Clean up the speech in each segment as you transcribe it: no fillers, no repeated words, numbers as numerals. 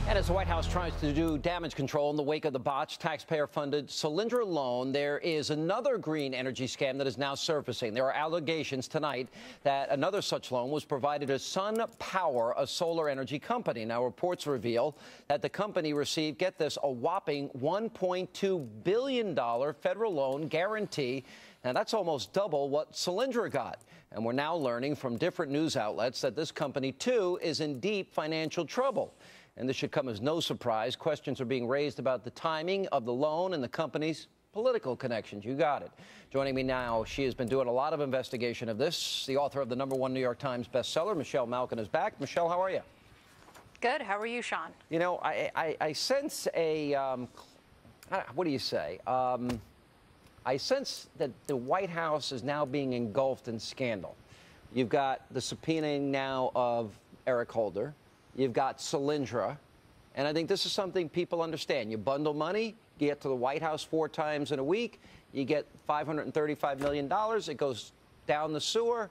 And as the White House tries to do damage control in the wake of the botched taxpayer-funded Solyndra loan, there is another green energy scam that is now surfacing. There are allegations tonight that another such loan was provided to Sun Power, a solar energy company. Now, reports reveal that the company received, get this, a whopping $1.2 billion federal loan guarantee. Now, that's almost double what Solyndra got. And we're now learning from different news outlets that this company, too, is in deep financial trouble. And this should come as no surprise. Questions are being raised about the timing of the loan and the company's political connections. You got it. Joining me now, she has been doing a lot of investigation of this. The author of the #1 New York Times bestseller, Michelle Malkin, is back. Michelle, how are you? Good. How are you, Sean? You know, I sense a, what do you say? I sense that the White House is now being engulfed in scandal. You've got the subpoenaing now of Eric Holder. You've got Solyndra, and I think this is something people understand. You bundle money, you get to the White House 4 times in a week, you get $535 million, it goes down the sewer,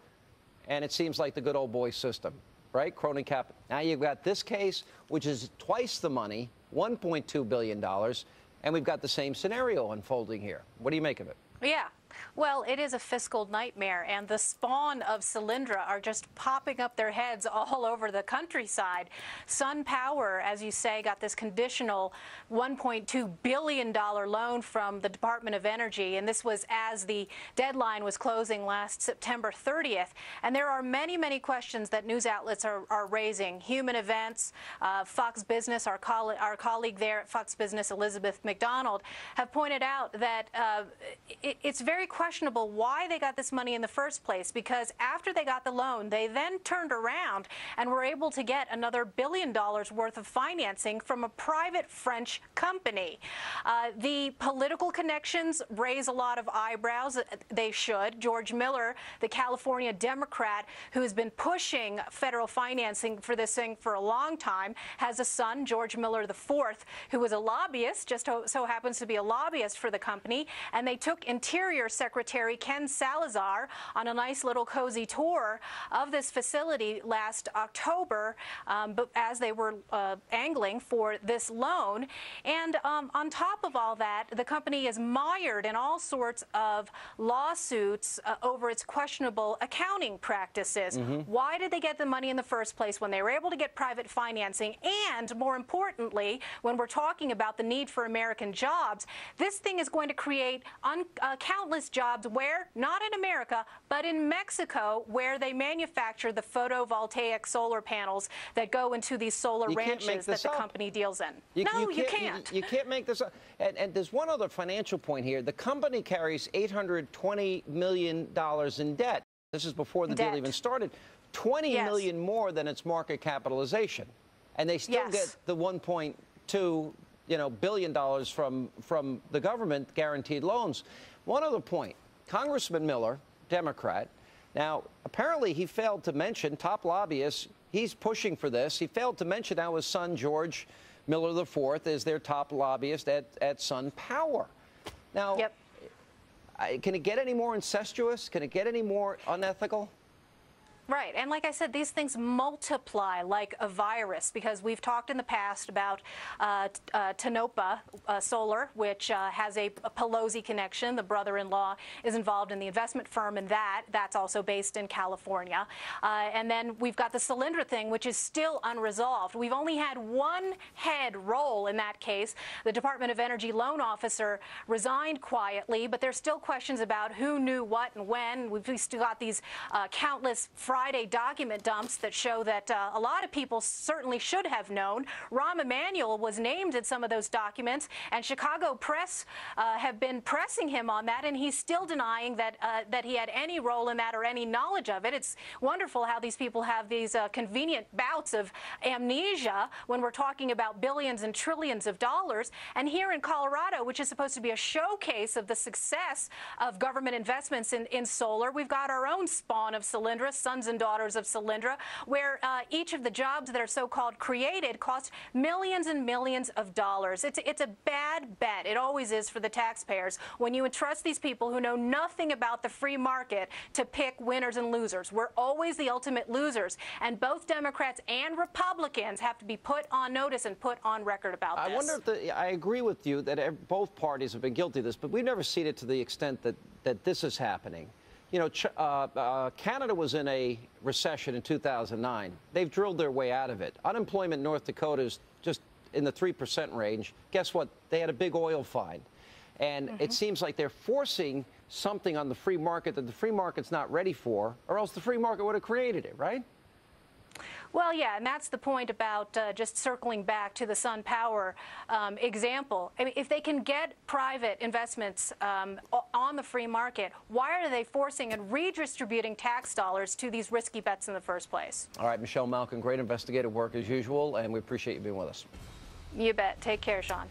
and it seems like the good old boy system, right? Crony cap. Now you've got this case, which is twice the money, $1.2 billion, and we've got the same scenario unfolding here. What do you make of it? Yeah. Well, it is a fiscal nightmare, and the spawn of Solyndra are just popping up their heads all over the countryside. Sun Power, as you say, got this conditional $1.2 billion loan from the Department of Energy, and this was as the deadline was closing last September 30th. And there are many, many questions that news outlets are raising. Human Events, Fox Business, our colleague there at Fox Business, Elizabeth McDonald, have pointed out that it's very questionable why they got this money in the first place, because after they got the loan, they then turned around and were able to get another $1 billion worth of financing from a private French company. The political connections raise a lot of eyebrows. They should. George Miller, the California Democrat who has been pushing federal financing for this thing for a long time, has a son, George Miller IV, who was a lobbyist, just so happens to be a lobbyist for the company, and they took Interior Secretary Ken Salazar on a nice little cozy tour of this facility last October, but as they were angling for this loan. And on top of all that, the company is mired in all sorts of lawsuits over its questionable accounting practices. Why did they get the money in the first place when they were able to get private financing? And more importantly, when we're talking about the need for American jobs, this thing is going to create countless jobs where, not in America, but in Mexico, where they manufacture the photovoltaic solar panels that go into these solar ranches that the company deals in. You can't. You can't make this up. And there's one other financial point here. The company carries $820 million in debt. This is before the deal even started. $20 million more than its market capitalization. And they still get the $1.2 billion from the government guaranteed loans. One other point, Congressman Miller, Democrat, now apparently he failed to mention, top lobbyist, he's pushing for this. He failed to mention how his son, George Miller IV, is their top lobbyist at Sun Power. Now, can it get any more incestuous? Can it get any more unethical? Right. And like I said, these things multiply like a virus, because we've talked in the past about Tanopa Solar, which has a Pelosi connection. The brother-in-law is involved in the investment firm in that. That's also based in California. And then we've got the Solyndra thing, which is still unresolved. We've only had one head roll in that case. The Department of Energy loan officer resigned quietly, but there's still questions about who knew what and when. We've still got these countless Friday document dumps that show that a lot of people certainly should have known. Rahm Emanuel was named in some of those documents, and Chicago press have been pressing him on that, and he's still denying that that he had any role in that or any knowledge of it. It's wonderful how these people have these convenient bouts of amnesia when we're talking about billions and trillions of dollars. And here in Colorado, which is supposed to be a showcase of the success of government investments in solar, we've got our own spawn of Solyndra, Sons sons and daughters of Solyndra, where each of the jobs that are so-called created cost millions and millions of dollars. It's a bad bet. It always is for the taxpayers when you entrust these people who know nothing about the free market to pick winners and losers. We're always the ultimate losers, and both Democrats and Republicans have to be put on notice and put on record about this. I wonder if I agree with you that both parties have been guilty of this, but we've never seen it to the extent that this is happening. You know, Canada was in a recession in 2009. They've drilled their way out of it. Unemployment in North Dakota is just in the 3% range. Guess what? They had a big oil find. And it seems like they're forcing something on the free market that the free market's not ready for, or else the free market would have created it, right? Well, yeah, and that's the point about just circling back to the Sun Power example. I mean, if they can get private investments on the free market, why are they forcing and redistributing tax dollars to these risky bets in the first place? All right, Michelle Malkin, great investigative work as usual, and we appreciate you being with us. You bet. Take care, Sean.